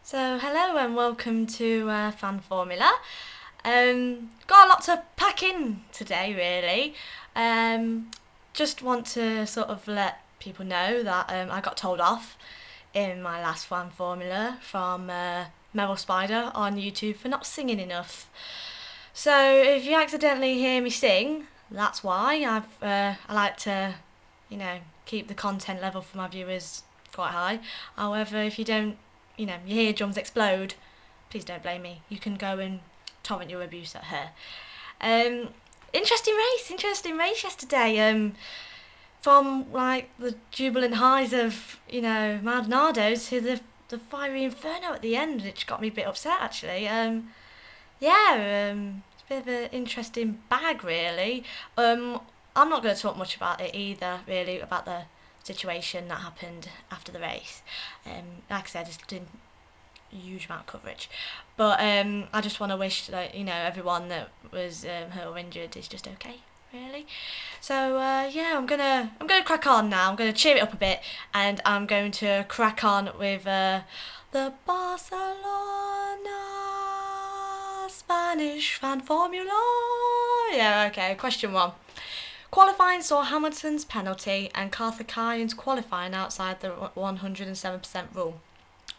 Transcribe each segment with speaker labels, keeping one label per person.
Speaker 1: So hello and welcome to FanFormula. Got a lot to pack in today, really. Just want to sort of let people know that I got told off in my last FanFormula from Meryl Spider on YouTube for not singing enough. So if you accidentally hear me sing, that's why. I like to, you know, keep the content level for my viewers quite high. However, if you don't, you hear drums explode, please don't blame me. You can go and torrent your abuse at her. Um, interesting race yesterday. From like the jubilant highs of Maldonado to the fiery inferno at the end, which got me a bit upset actually. It's a bit of an interesting bag really. I'm not going to talk much about it either, really, about the situation that happened after the race. Like I said, it's been a huge amount of coverage, but I just want to wish that everyone that was hurt or injured is just okay, really. So I'm gonna crack on now. I'm gonna cheer it up a bit, and I'm going to crack on with the Barcelona Spanish fan formula. Yeah, okay. Question one. Qualifying saw Hamilton's penalty and Karthikeyan's qualifying outside the 107% rule.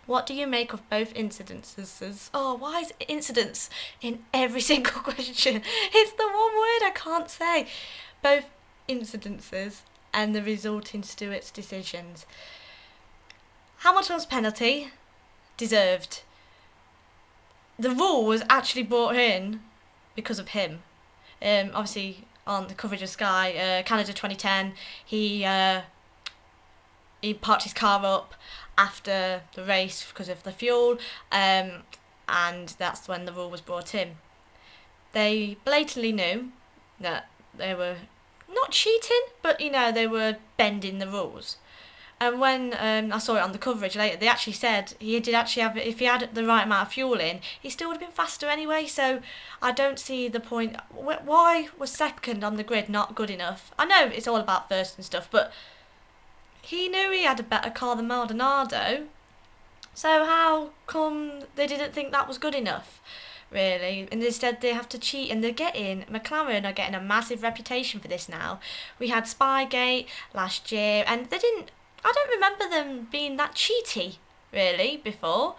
Speaker 1: What do you make of both incidences? Oh, why is incidents in every single question? It's the one word I can't say. Both incidences and the resulting Stewart's decisions. Hamilton's penalty, deserved. The rule was actually brought in because of him. Obviously, on the coverage of Sky, Canada 2010, he parked his car up after the race because of the fuel, and that's when the rule was brought in. They blatantly knew that they were not cheating, but they were bending the rules. And when I saw it on the coverage later, they actually said he did actually have, if he had the right amount of fuel in, he still would have been faster anyway. So I don't see the point. Why was second on the grid not good enough? I know it's all about first and stuff, but he knew he had a better car than Maldonado. So how come they didn't think that was good enough? Really, and instead they have to cheat, and McLaren are getting a massive reputation for this now. We had Spygate last year, and I don't remember them being that cheaty really before.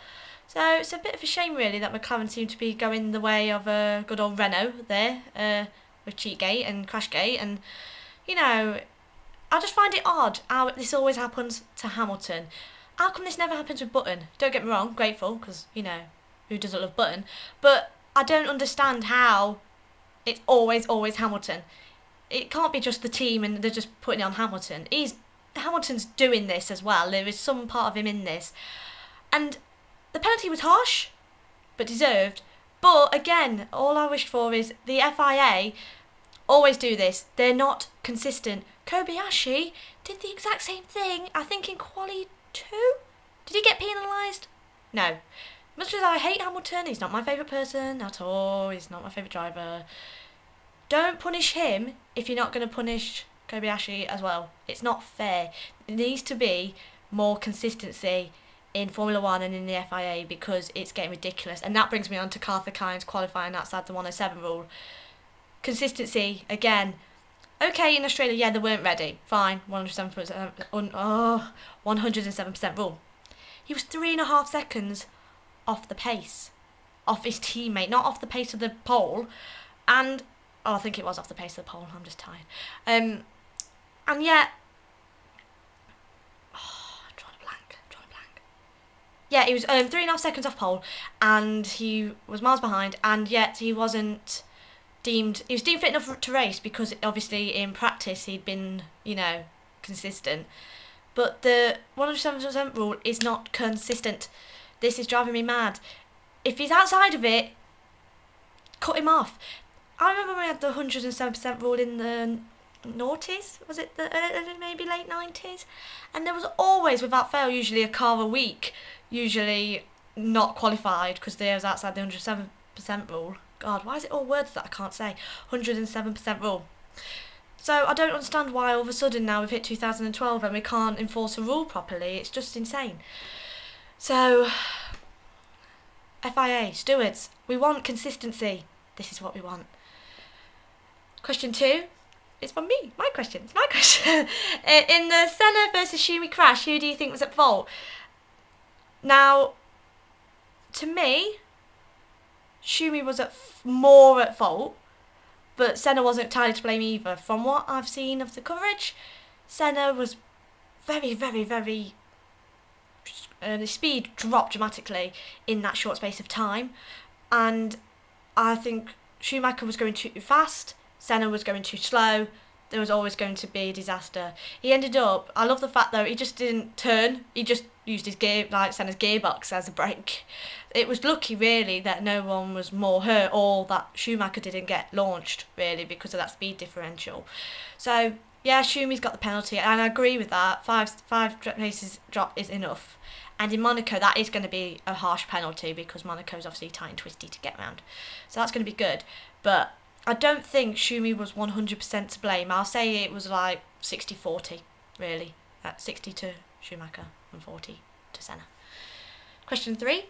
Speaker 1: So it's a bit of a shame really that McLaren seem to be going the way of a good old Renault there, with Cheatgate and Crashgate, and you know I just find it odd how this always happens to Hamilton. How come this never happens with Button? Don't get me wrong, grateful, because, who doesn't love Button? But I don't understand how it's always Hamilton. It can't be just the team and they're just putting it on Hamilton. Hamilton's doing this as well. There is some part of him in this. And the penalty was harsh, but deserved. But again, all I wished for is the FIA always do this. They're not consistent. Kobayashi did the exact same thing, I think, in Quali 2. Did he get penalised? No. Much as I hate Hamilton, he's not my favourite person at all. He's not my favourite driver. Don't punish him if you're not going to punish Kobayashi as well. It's not fair. There needs to be more consistency in Formula 1 and in the FIA because it's getting ridiculous. And that brings me on to Karthikeyan's qualifying outside the 107 rule. Consistency, again. Okay, in Australia, yeah, they weren't ready. Fine, 107%, 107% rule. He was 3.5 seconds off the pace, off his teammate, not off the pace of the pole. And, I think it was off the pace of the pole, I'm just tired. And yet, I'm drawing a blank. Yeah, he was 3.5 seconds off pole, and he was miles behind, and yet he was deemed fit enough to race because obviously in practice he'd been consistent, but the 107% rule is not consistent. This is driving me mad. If he's outside of it, cut him off. I remember we had the 107% rule in the noughties, was it maybe late 90s, and there was always, without fail, usually a car a week, usually not qualified because they was outside the 107% rule. God, why is it all words that I can't say? 107% rule. So I don't understand why all of a sudden now we've hit 2012 and we can't enforce a rule properly. It's just insane. So FIA, stewards, we want consistency. This is what we want. Question 2. It's from me. My question. It's my question. In the Senna versus Schumi crash, who do you think was at fault? Now, to me, Schumi was more at fault, but Senna wasn't entirely to blame either. From what I've seen of the coverage, Senna was very, very, very... the speed dropped dramatically in that short space of time, and I think Schumacher was going too fast, Senna was going too slow. There was always going to be a disaster. He ended up, I love the fact though, he just didn't turn, he just used his Senna's gearbox as a brake. It was lucky really that no one was more hurt, or that Schumacher didn't get launched really because of that speed differential. So yeah, Schumi's got the penalty, and I agree with that. Five races drop is enough. And in Monaco, that is going to be a harsh penalty because Monaco is obviously tight and twisty to get round. So that's going to be good. But I don't think Schumi was 100% to blame. I'll say it was like 60-40, really. 60 to Schumacher and 40 to Senna. Question 3.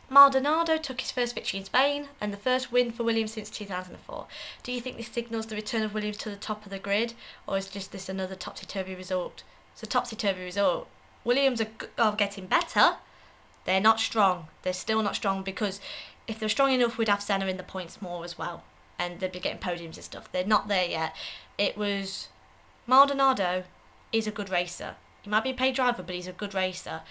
Speaker 1: Maldonado took his first victory in Spain and the first win for Williams since 2004. Do you think this signals the return of Williams to the top of the grid, or is just this another topsy-turvy result? It's a topsy-turvy result. Williams are getting better. They're not strong. They're still not strong, because if they're strong enough, we'd have Senna in the points more as well, and they'd be getting podiums and stuff. They're not there yet. It was... Maldonado is a good racer. He might be a paid driver, but he's a good racer.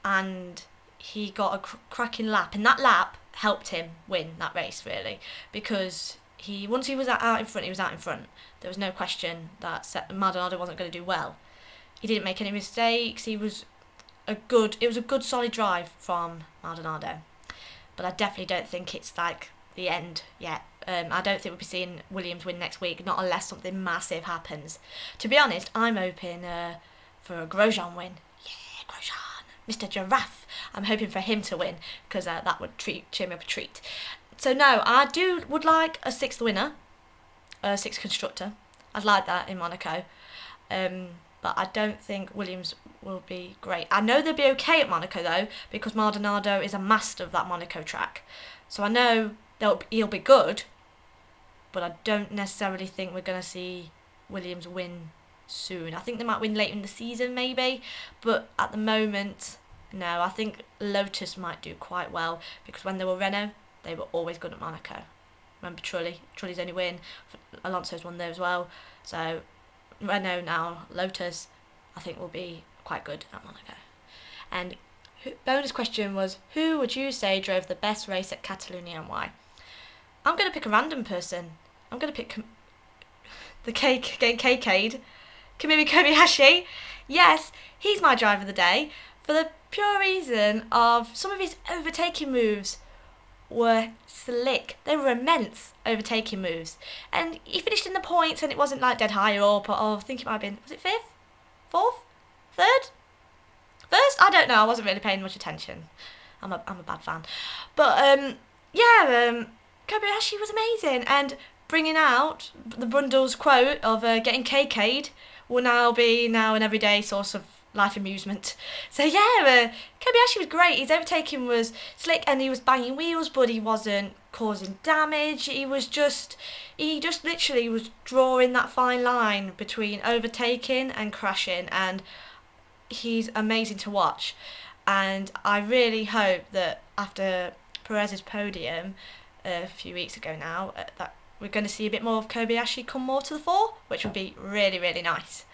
Speaker 1: And he got a cracking lap, and that lap helped him win that race, really, because once he was out in front, he was out in front. There was no question that Maldonado wasn't going to do well. He didn't make any mistakes. It was a good solid drive from Maldonado. But I definitely don't think it's like the end yet. I don't think we'll be seeing Williams win next week, not unless something massive happens. To be honest, I'm hoping for a Grosjean win. Yeah, Grosjean, Mr. Giraffe. I'm hoping for him to win, because that would cheer me up a treat. So no, I would like a 6th winner, a 6th constructor. I'd like that in Monaco. But I don't think Williams will be great. I know they'll be okay at Monaco though, because Maldonado is a master of that Monaco track. So I know he'll be good, but I don't necessarily think we're going to see Williams win soon. I think they might win later in the season maybe, but at the moment, no. I think Lotus might do quite well, because when they were Renault, they were always good at Monaco. Remember Trulli's only win, Alonso's won there as well. So Renault now, Lotus, I think will be quite good at Monaco. And bonus question was, who would you say drove the best race at Catalonia and why? I'm going to pick a random person. I'm going to pick the K-Cade, Kamui Kobayashi. Yes, he's my driver of the day, for the pure reason of some of his overtaking moves were slick. They were immense overtaking moves. And he finished in the points, and it wasn't like dead high up, or I think it might have been, was it 5th? 4th? 3rd? 1st? I don't know, I wasn't really paying much attention. I'm a bad fan. But, Kobayashi was amazing, and bringing out the Brundle's quote of getting KK'd will now be an everyday source of life amusement. So yeah, Kobayashi was great. His overtaking was slick, and he was banging wheels, but he wasn't causing damage. He just literally was drawing that fine line between overtaking and crashing, and he's amazing to watch. And I really hope that after Perez's podium a few weeks ago now, that we're going to see a bit more of Kobayashi come more to the fore, which would be really, really nice.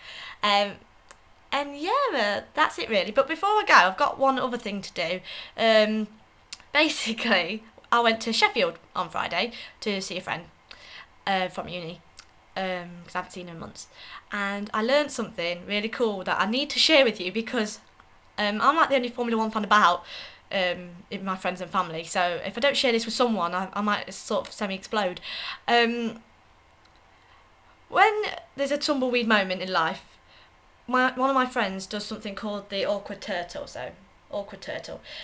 Speaker 1: And yeah, that's it really. But before I go, I've got one other thing to do. Basically, I went to Sheffield on Friday to see a friend from uni, because I haven't seen her in months. And I learned something really cool that I need to share with you, because I'm like the only Formula 1 fan about in my friends and family. So if I don't share this with someone, I might sort of semi-explode. When there's a tumbleweed moment in life, one of my friends does something called the awkward turtle.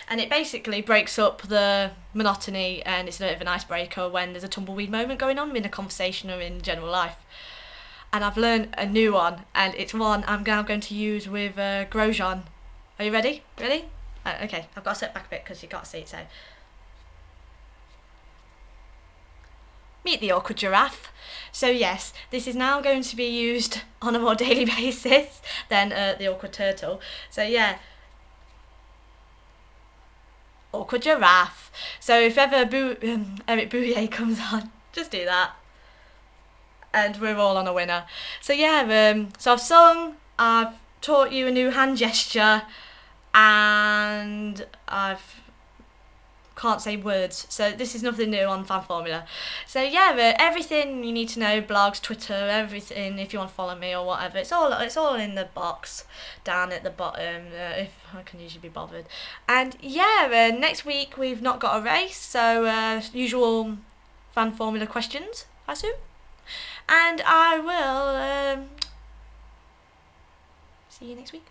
Speaker 1: And it basically breaks up the monotony, and it's a bit of an icebreaker when there's a tumbleweed moment going on in a conversation or in general life. And I've learned a new one, and it's one I'm now going to use with Grosjean. Are you ready? Ready? Okay, I've got to step back a bit because you can't see it, so Meet the awkward giraffe. So yes, this is now going to be used on a more daily basis than the awkward turtle. So yeah, awkward giraffe. So if ever Eric Bouvier comes on, just do that, and we're all on a winner. So yeah, so I've sung, I've taught you a new hand gesture, and I've can't say words, so this is nothing new on FanFormula. So yeah, everything you need to know, blogs, Twitter, everything, if you want to follow me or whatever, it's all in the box down at the bottom, if I can usually be bothered. And yeah, next week we've not got a race, so usual FanFormula questions, I assume. And I will see you next week.